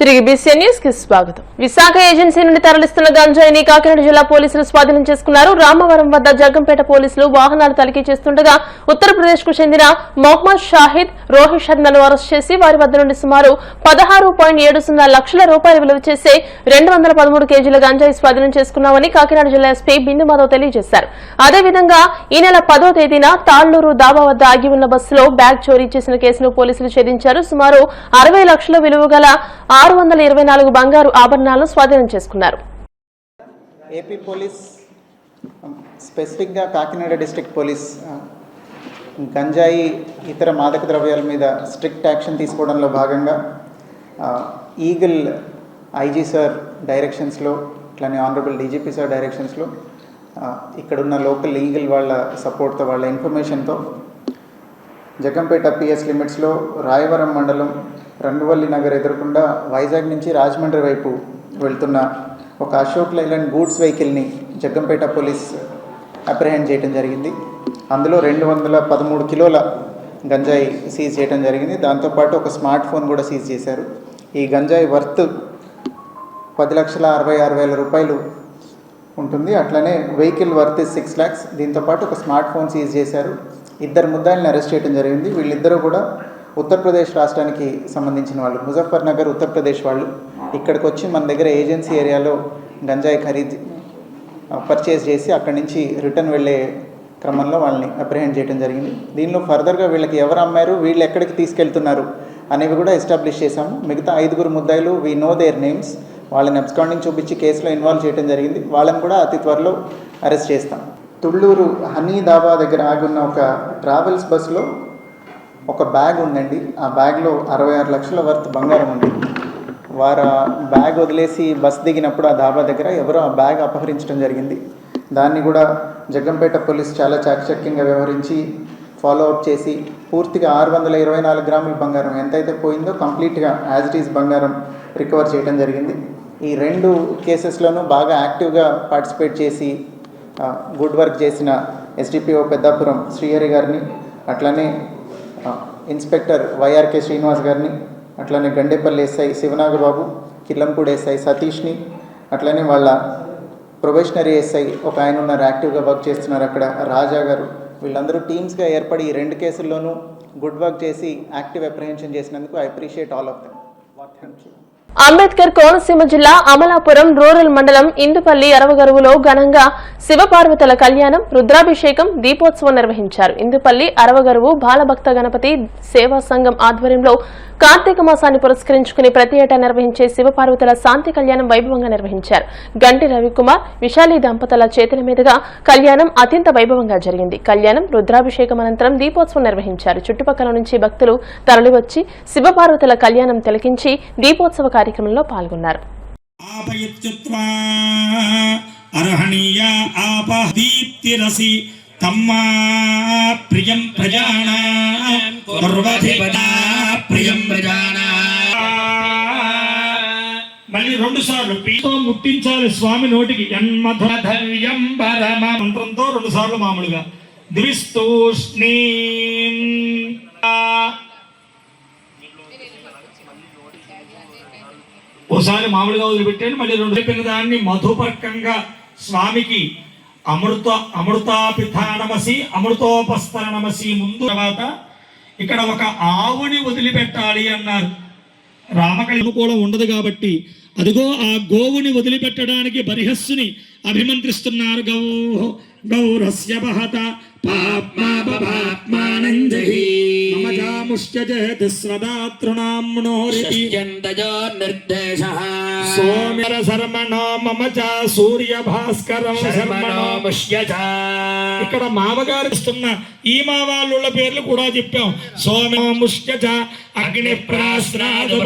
తిరిగి BCN news కి స్వాగతం. విశాఖ ఏజెన్సీ నుండి తరలిస్తున్న గంజాయిని కాకినాడ జిల్లా పోలీసులు స్వాధీనం చేసుకున్నారు. రామవరం వద్ద జగ్గంపేట పోలీసులు వాహనాలు తనిఖీ చేస్తుండగా ఉత్తరప్రదేశ్ కు చెందిన మొహమ్మద్ షాహిద్, రోహిత్ శర్మలను అరెస్ట్ చేసి వారి వద్ద నుండి సుమారు 16.70 లక్షల రూపాయలు విలువ చేసే 213 కేజీల గంజాయి స్వాధీనం చేసుకున్నామని కాకినాడ జిల్లా ఎస్పీ బిందు మాధవ్ తెలియజేశారు. అదేవిధంగా ఈ నెల 10వ తేదీన తాళ్లూరు దాబా వద్ద ఆగి ఉన్న బస్సులో బ్యాగ్ చోరీ చేసిన కేసును పోలీసులు ఛేదించారు. సుమారు 60 లక్షల విలువ గల 624 బంగారు ఆభరణాలను స్వాధీనం చేసుకున్నారు. ఏపీ పోలీస్ స్పెసిఫిక్గా కాకినాడ డిస్ట్రిక్ట్ పోలీస్ గంజాయి ఇతర మాదక ద్రవ్యాల మీద స్ట్రిక్ట్ యాక్షన్ తీసుకోవడంలో భాగంగా ఈగిల్ ఐజీ సార్ డైరెక్షన్స్లో అట్లానే ఆనరబుల్ డీజీపీ సార్ డైరెక్షన్స్లో ఇక్కడున్న లోకల్ ఈగిల్ వాళ్ళ సపోర్ట్తో వాళ్ళ ఇన్ఫర్మేషన్తో జగ్గంపేట పిఎస్ లిమిట్స్లో రాయవరం మండలం రంగవల్లి నగర్ ఎదురకుండా వైజాగ్ నుంచి రాజమండ్రి వైపు వెళ్తున్న ఒక అశోక్ లైలాండ్ గూడ్స్ వెహికల్ని జగ్గంపేట పోలీస్ అప్రిహెండ్ చేయడం జరిగింది. అందులో 213 కిలోల గంజాయి సీజ్ చేయడం జరిగింది. దాంతోపాటు ఒక స్మార్ట్ ఫోన్ కూడా సీజ్ చేశారు. ఈ గంజాయి వర్త్ 10,66,000 రూపాయలు ఉంటుంది. అట్లనే వెహికల్ వర్త్ 6 lakhs. దీంతోపాటు ఒక స్మార్ట్ ఫోన్ సీజ్ చేశారు. 2 ముద్దాయిల్ని అరెస్ట్ చేయడం జరిగింది. వీళ్ళిద్దరూ కూడా ఉత్తరప్రదేశ్ రాష్ట్రానికి సంబంధించిన వాళ్ళు, ముజఫర్నగర్ ఉత్తరప్రదేశ్ వాళ్ళు. ఇక్కడికి వచ్చి మన దగ్గర ఏజెన్సీ ఏరియాలో గంజాయి పర్చేస్ చేసి అక్కడి నుంచి రిటర్న్ వెళ్ళే క్రమంలో వాళ్ళని అప్రిహెండ్ చేయడం జరిగింది. దీనిలో ఫర్దర్గా వీళ్ళకి ఎవరు అమ్మారు, వీళ్ళు ఎక్కడికి తీసుకెళ్తున్నారు అనేవి కూడా ఎస్టాబ్లిష్ చేశాము. మిగతా 5 ముద్దాయిలు వీ నో దేర్ నేమ్స్, వాళ్ళని అబ్స్కాండింగ్ చూపించి కేసులో ఇన్వాల్వ్ చేయడం జరిగింది. వాళ్ళని కూడా అతి త్వరలో అరెస్ట్ చేస్తాం. తుళ్ళూరు హనీ దాబా దగ్గర ఆగున్న ఒక ట్రావెల్స్ బస్సులో ఒక బ్యాగ్ ఉందండి. ఆ బ్యాగ్లో 66 లక్షల వర్త్ బంగారం ఉంది. వారు బ్యాగ్ వదిలేసి బస్ దిగినప్పుడు ఆ దాబా దగ్గర ఎవరో ఆ బ్యాగ్ అపహరించడం జరిగింది. దాన్ని కూడా జగ్గంపేట పోలీస్ చాలా చాకచక్యంగా వ్యవహరించి ఫాలో అప్ చేసి పూర్తిగా 624 గ్రాముల బంగారం ఎంతైతే పోయిందో కంప్లీట్గా యాజ్ ఇట్ ఈజ్ బంగారం రికవర్ చేయడం జరిగింది. ఈ 2 కేసెస్లోనూ బాగా యాక్టివ్గా పార్టిసిపేట్ చేసి గుడ్ వర్క్ చేసిన ఎస్డిపిఓ పెద్దాపురం శ్రీహరి గారిని, అట్లనే ఇన్స్పెక్టర్ వైఆర్కే శ్రీనివాస్ గారిని, అట్లనే గండేపల్లి ఎస్ఐ శివనాగబాబు, కిల్లంపూడి ఎస్ఐ సతీష్ని, అట్లనే వాళ్ళ ప్రొబేషనరీ ఎస్ఐ ఒక ఆయన ఉన్నారు, యాక్టివ్గా వర్క్ చేస్తున్నారు అక్కడ, రాజా గారు. వీళ్ళందరూ టీమ్స్గా ఏర్పడి ఈ 2 కేసుల్లోనూ గుడ్ వర్క్ చేసి యాక్టివ్ అప్రిహెన్షన్ చేసినందుకు I appreciate all of them. Thank you. Ambedkar Konaseema జిల్లా అమలాపురం రూరల్ మండలం ఇందుపల్లి అరవగరువులో ఘనంగా శివపార్వతుల కళ్యాణం, రుద్రాభిషేకం, దీపోత్సవం నిర్వహించారు. ఇందుపల్లి అరవగరువు బాలభక్త గణపతి సేవా సంఘం ఆధ్వర్యంలో కార్తీక మాసాన్ని పురస్కరించుకుని ప్రతి ఏటా నిర్వహించే శివపార్వతుల శాంతి కళ్యాణం వైభవంగా నిర్వహించారు. గంటి రవికుమార్, విశాలి దంపతుల చేతుల మీదుగా కళ్యాణం అత్యంత వైభవంగా జరిగింది. కళ్యాణం, రుద్రాభిషేకం అనంతరం దీపోత్సవం నిర్వహించారు. చుట్టుపక్కల నుంచి భక్తులు తరలివచ్చి శివపార్వతుల కళ్యాణం తిలకించి దీపోత్సవ కార్యక్రమంలో పాల్గొన్నారు. తమ్మా ప్రియం ప్రజానాం కుర్వధిపదా ప్రియం ప్రజానాం. మళ్ళీ 2 సార్లు పీతో ముట్టించాలి స్వామి నోటికి. యన్మధవ్యం పరమ మంత్రంతో 2 సార్లు మామూలుగా దివిస్తూష్ణీ. ఓసారి మామూలుగా వదిలిపెట్టాను, మళ్ళీ 2 చెప్పిన దాన్ని మధుపర్కంగా స్వామికి అమృతాపిథానమసి అమృతోపస్తరణమసి ముందు తర్వాత ఇక్కడ ఒక ఆవుని వదిలిపెట్టాలి అన్నారు. రామకళ్యాణం కూడా ఉండదు కాబట్టి అదిగో ఆ గోవుని వదిలిపెట్టడానికి బరిహస్సుని అభిమంత్రిస్తున్నారు. గౌరస్య బహత ఇక్కడ మామగారు ఇస్తున్న ఈ మావాళ్ళ పేర్లు కూడా చెప్పాం. సోమముష్యచ అగ్ని ప్రాస్నాదం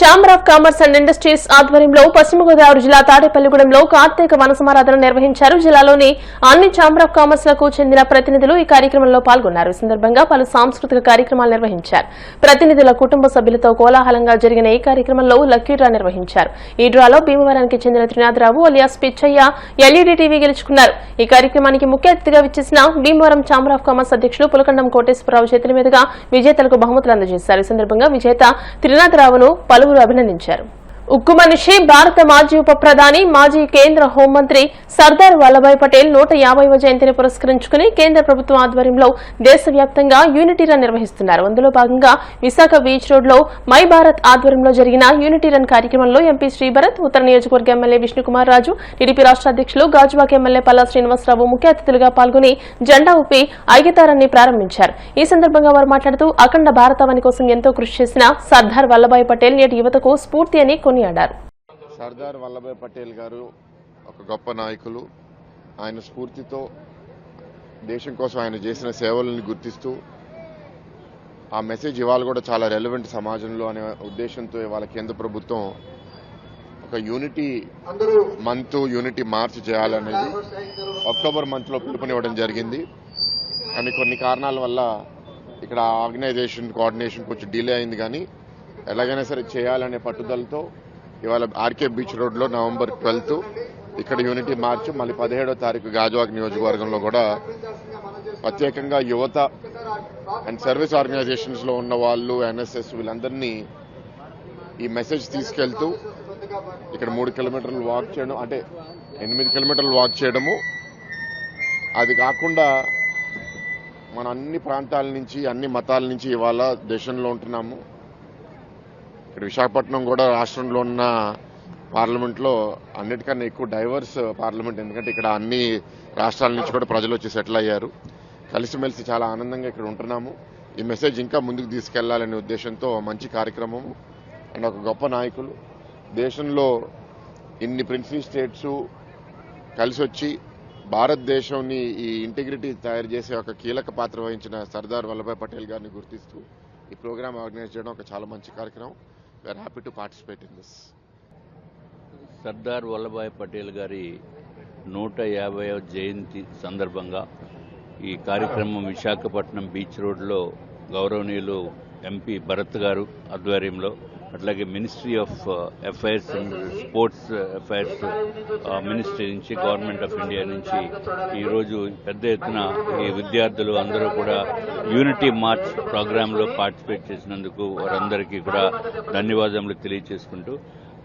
Chamber of Commerce and Industries ఆధ్వర్యంలో పశ్చిమ గోదావరి జిల్లా తాడేపల్లిగూడెంలో కార్తీక వన సమారాధన నిర్వహించారు. జిల్లాలోని అన్ని ఛాంబర్ ఆఫ్ కామర్స్ లకు చెందిన ప్రతినిధులు ఈ కార్యక్రమంలో పాల్గొన్నారు. ఈ సందర్భంగా పలు సాంస్కృతిక కార్యక్రమాలు నిర్వహించారు. ప్రతినిధుల కుటుంబ సభ్యులతో కోలాహలంగా జరిగిన ఈ కార్యక్రమంలో లక్కీ డ్రా నిర్వహించారు. ఈ డ్రాలో భీమవరానికి చెందిన Trinatharao alias Pichaiah LED TV గెలుచుకున్నారు. ఈ కార్యక్రమానికి ముఖ్య అతిథిగా విచ్చేసిన భీమవరం ఛాంబర్ ఆఫ్ కామర్స్ అధ్యక్షులు పులకండం కోటేశ్వరరావు చేతుల మీదుగా విజేతలకు బహుమతులు అందజేశారు. ఈ సందర్భంగా విజేత త్రినాథరావును పలువురు అభినందించారు. ఉక్కు మనిషి, భారత మాజీ ఉప ప్రధాని, మాజీ కేంద్ర హోంమంత్రి సర్దార్ వల్లభాయ్ పటేల్ 150వ జయంతిని పురస్కరించుకుని కేంద్ర ప్రభుత్వం ఆధ్వర్యంలో దేశవ్యాప్తంగా యూనిటీ రన్ నిర్వహిస్తున్నారు. అందులో భాగంగా విశాఖ బీచ్ రోడ్ లో మై భారత్ ఆధ్వర్యంలో జరిగిన యూనిటీ రన్ కార్యక్రమంలో ఎంపీ శ్రీభరత్, ఉత్తర నియోజకవర్గ ఎమ్మెల్యే విష్ణుకుమార్ రాజు, టీడీపీ రాష్ట్ర అధ్యక్షులు గాజువాక ఎమ్మెల్యే పల్లా శ్రీనివాసరావు ముఖ్య అతిథులుగా పాల్గొని జెండా ఊపి ఐక్యతారాన్ని ప్రారంభించారు. ఈ సందర్భంగా వారు మాట్లాడుతూ అఖండ భారతావని కోసం ఎంతో కృషి చేసిన సర్దార్ వల్లభాయ్ పటేల్ నేటి యువతకు స్ఫూర్తి అని కొనియాడారు. సర్దార్ వల్లభాయ్ పటేల్ గారు ఒక గొప్ప నాయకులు. ఆయన స్ఫూర్తితో దేశం కోసం ఆయన చేసిన సేవలను గుర్తిస్తూ ఆ మెసేజ్ ఇవాళ కూడా చాలా రెలవెంట్ సమాజంలో అనే ఉద్దేశంతో ఇవాళ కేంద్ర ప్రభుత్వం ఒక యూనిటీ మంత్, యూనిటీ మార్చ్ చేయాలనేది అక్టోబర్ మంత్లో పిలుపునివ్వడం జరిగింది. కానీ కొన్ని కారణాల వల్ల ఇక్కడ ఆర్గనైజేషన్ కోఆర్డినేషన్ కొంచెం డిలే అయింది. కానీ ఎలాగైనా సరే చేయాలనే పట్టుదలతో ఇవాళ ఆర్కే బీచ్ రోడ్లో నవంబర్ 12 ఇక్కడ యూనిటీ మార్చ్, మళ్ళీ 17వ తారీఖు గాజువాక నియోజకవర్గంలో కూడా ప్రత్యేకంగా యువత అండ్ సర్వీస్ ఆర్గనైజేషన్స్ లో ఉన్న వాళ్ళు, ఎన్ఎస్ఎస్ వీళ్ళందరినీ ఈ మెసేజ్ తీసుకెళ్తూ ఇక్కడ 3 కిలోమీటర్లు వాక్ చేయడం, అంటే 8 కిలోమీటర్లు వాక్ చేయడము. అది కాకుండా మన అన్ని ప్రాంతాల నుంచి, అన్ని మతాల నుంచి ఇవాళ దేశంలో ఉంటున్నాము. ఇక్కడ విశాఖపట్నం కూడా రాష్ట్రంలో ఉన్న పార్లమెంట్లో అన్నిటికన్నా ఎక్కువ డైవర్స్ పార్లమెంట్. ఎందుకంటే ఇక్కడ అన్ని రాష్ట్రాల నుంచి కూడా ప్రజలు వచ్చి సెటిల్ అయ్యారు. కలిసిమెలిసి చాలా ఆనందంగా ఇక్కడ ఉంటున్నాము. ఈ మెసేజ్ ఇంకా ముందుకు తీసుకెళ్లాలనే ఉద్దేశంతో మంచి కార్యక్రమం అండ్ ఒక గొప్ప నాయకులు. దేశంలో ఇన్ని ప్రిన్సిపల్ స్టేట్స్ కలిసి వచ్చి భారతదేశంని ఈ ఇంటిగ్రిటీ తయారు చేసే ఒక కీలక పాత్ర వహించిన సర్దార్ వల్లభాయ్ పటేల్ గారిని గుర్తిస్తూ ఈ ప్రోగ్రామ్ ఆర్గనైజ్ చేయడం ఒక చాలా మంచి కార్యక్రమం. We're happy to participate in this. Sardar Vallabhbhai Patel గారి 150వ జయంతి సందర్భంగా ఈ కార్యక్రమం విశాఖపట్నం బీచ్ రోడ్లో గౌరవనీయులు ఎంపీ భరత్ గారు ఆధ్వర్యంలో, అట్లాగే ministry of affairs and sports affairs ministry నుంచి, గవర్నమెంట్ ఆఫ్ ఇండియా నుంచి ఈరోజు పెద్ద ఎత్తున ఈ విద్యార్థులు అందరూ కూడా యూనిటీ మార్చ్ ప్రోగ్రాంలో పార్టిసిపేట్ చేసినందుకు వారందరికీ కూడా ధన్యవాదములు తెలియజేసుకుంటూ,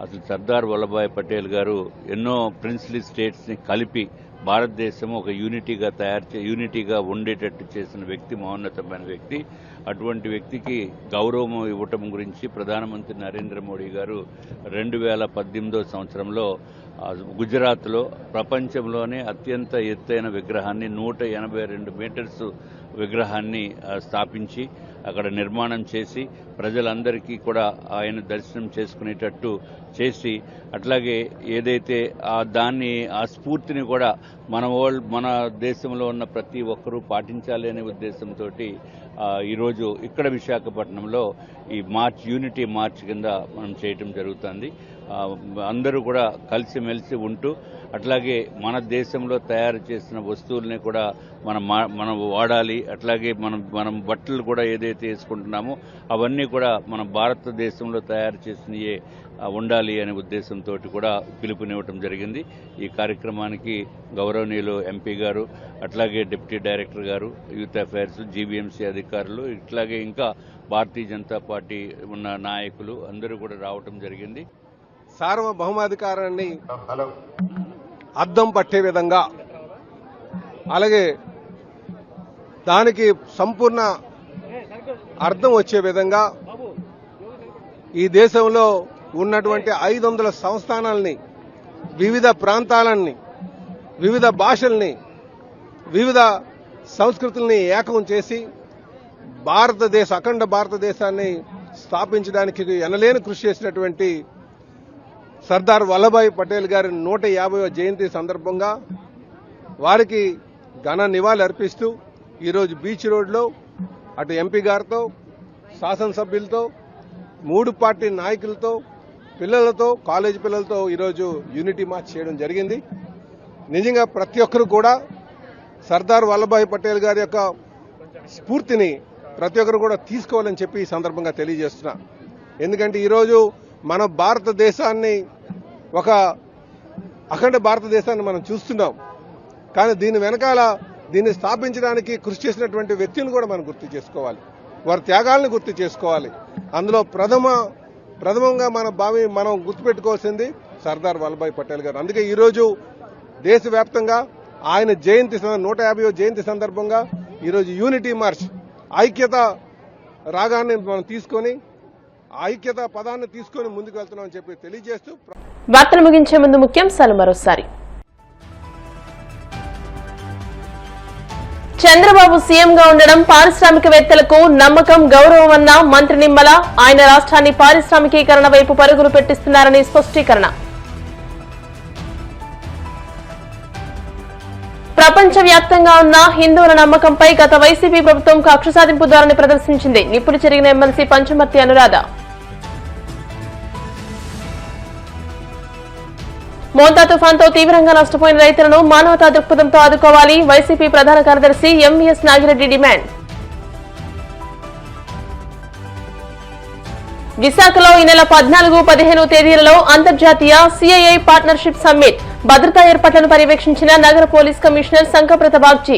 అసలు సర్దార్ వల్లభాయ్ పటేల్ గారు ఎన్నో ప్రిన్స్లీ స్టేట్స్ ని కలిపి భారతదేశం ఒక యూనిటీగా ఉండేటట్టు చేసిన వ్యక్తి, మహోన్నతమైన వ్యక్తి. అటువంటి వ్యక్తికి గౌరవం ఇవ్వటం గురించి ప్రధానమంత్రి నరేంద్ర మోడీ గారు 2018వ సంవత్సరంలో గుజరాత్లో ప్రపంచంలోనే అత్యంత ఎత్తైన విగ్రహాన్ని 182 మీటర్స్ విగ్రహాన్ని స్థాపించి అక్కడ నిర్మాణం చేసి ప్రజలందరికీ కూడా ఆయన దర్శనం చేసుకునేటట్టు చేసి, అట్లాగే ఏదైతే ఆ స్ఫూర్తిని కూడా మన దేశంలో ఉన్న ప్రతి ఒక్కరూ పాటించాలి అనే ఉద్దేశంతో ఈరోజు ఇక్కడ విశాఖపట్నంలో ఈ యూనిటీ మార్చ్ కింద మనం చేయటం జరుగుతుంది. అందరూ కూడా కలిసిమెలిసి ఉంటూ, అట్లాగే మన దేశంలో తయారు చేసిన వస్తువుల్ని కూడా మనం వాడాలి. అట్లాగే మనం బట్టలు కూడా ఏదైతే వేసుకుంటున్నామో అవన్నీ కూడా మన భారతదేశంలో తయారు చేసినయే ఉండాలి అనే ఉద్దేశంతో కూడా పిలుపునివ్వటం జరిగింది. ఈ కార్యక్రమానికి గౌరవనీయులు ఎంపీ గారు, అట్లాగే డిప్యూటీ డైరెక్టర్ గారు, యూత్ అఫైర్స్, జీవీఎంసీ అధికారులు, ఇట్లాగే ఇంకా భారతీయ జనతా పార్టీ ఉన్న నాయకులు అందరూ కూడా రావటం జరిగింది. సార్వభౌమాధికారాన్ని అద్దం పట్టే విధంగా, అలాగే దానికి సంపూర్ణ అర్థం వచ్చే విధంగా ఈ దేశంలో ఉన్నటువంటి 500 సంస్థానాల్ని, వివిధ ప్రాంతాలని, వివిధ భాషల్ని, వివిధ సంస్కృతుల్ని ఏకం చేసి అఖండ భారతదేశాన్ని స్థాపించడానికి ఎనలేని కృషి చేసినటువంటి సర్దార్ వల్లభాయ్ పటేల్ గారి 150వ జయంతి సందర్భంగా వారికి ఘన నివాళి అర్పిస్తూ ఈరోజు బీచ్ రోడ్లో అటు ఎంపీ గారితో, శాసనసభ్యులతో, 3 పార్టీ నాయకులతో పిల్లలతో కాలేజీ పిల్లలతో ఈరోజు యూనిటీ మార్చ్ చేయడం జరిగింది. నిజంగా ప్రతి ఒక్కరు కూడా సర్దార్ వల్లభాయ్ పటేల్ గారి యొక్క స్ఫూర్తిని ప్రతి ఒక్కరు కూడా తీసుకోవాలని చెప్పి ఈ సందర్భంగా తెలియజేస్తున్నా. ఎందుకంటే ఈరోజు మన భారతదేశాన్ని ఒక అఖండ భారతదేశాన్ని మనం చూస్తున్నాం. కానీ దీని వెనకాల దీన్ని స్థాపించడానికి కృషి చేసినటువంటి వ్యక్తులను కూడా మనం గుర్తు చేసుకోవాలి, వారి త్యాగాలను గుర్తు చేసుకోవాలి. అందులో ప్రథమంగా మనం గుర్తుపెట్టుకోవాల్సింది సర్దార్ వల్లభాయ్ పటేల్ గారు. అందుకే ఈరోజు దేశవ్యాప్తంగా ఆయన జయంతి 150వ జయంతి సందర్భంగా ఈరోజు యూనిటీ మార్చ్ ఐక్యత రాగాన్ని మనం తీసుకొని ఐక్యత పదాన్ని తీసుకొని ముందుకు వెళ్తున్నామని చెప్పి తెలియజేస్తూ వార్తలు ముగించే ముందు ముఖ్యాంశాలు మరోసారి. చంద్రబాబు సీఎంగా ఉండడం పారిశ్రామికవేత్తలకు నమ్మకం, గౌరవం అన్న మంత్రి నిమ్మల. ఆయన రాష్ట్రాన్ని పారిశ్రామికీకరణ వైపు పరుగులు పెట్టిస్తున్నారని స్పష్టీకరణ. ప్రపంచవ్యాప్తంగా ఉన్న హిందువుల నమ్మకంపై గత వైసీపీ ప్రభుత్వం కక్ష సాధింపు ధోరణి ప్రదర్శించింది. నిప్పులు చెరిగిన ఎమ్మెల్సీ పంచమర్తి అనురాధ. మోంతా తుఫాన్తో తీవ్రంగా నష్టపోయిన రైతులను మానవతా దృక్పథంతో ఆదుకోవాలి. వైసీపీ ప్రధాన కార్యదర్శి ఎంవీఎస్ నాగిరెడ్డి డిమాండ్. విశాఖలో ఈ నెల 14, 15 తేదీలలో అంతర్జాతీయ సిఐఐ పార్ట్నర్షిప్ సమ్మిట్. భద్రతా ఏర్పాట్లను పర్యవేక్షించిన నగర పోలీస్ కమిషనర్ సంకప్రత బాగ్చి.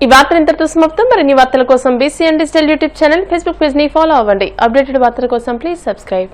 ఈ వార్తలు ఇంతటితో సమాప్తం. మరిన్ని వార్తల కోసం BCN digital YouTube channel, Facebook page ని ఫాలో అవ్వండి. అప్డేటెడ్ వార్తల కోసం ప్లీజ్ సబ్స్క్రైబ్.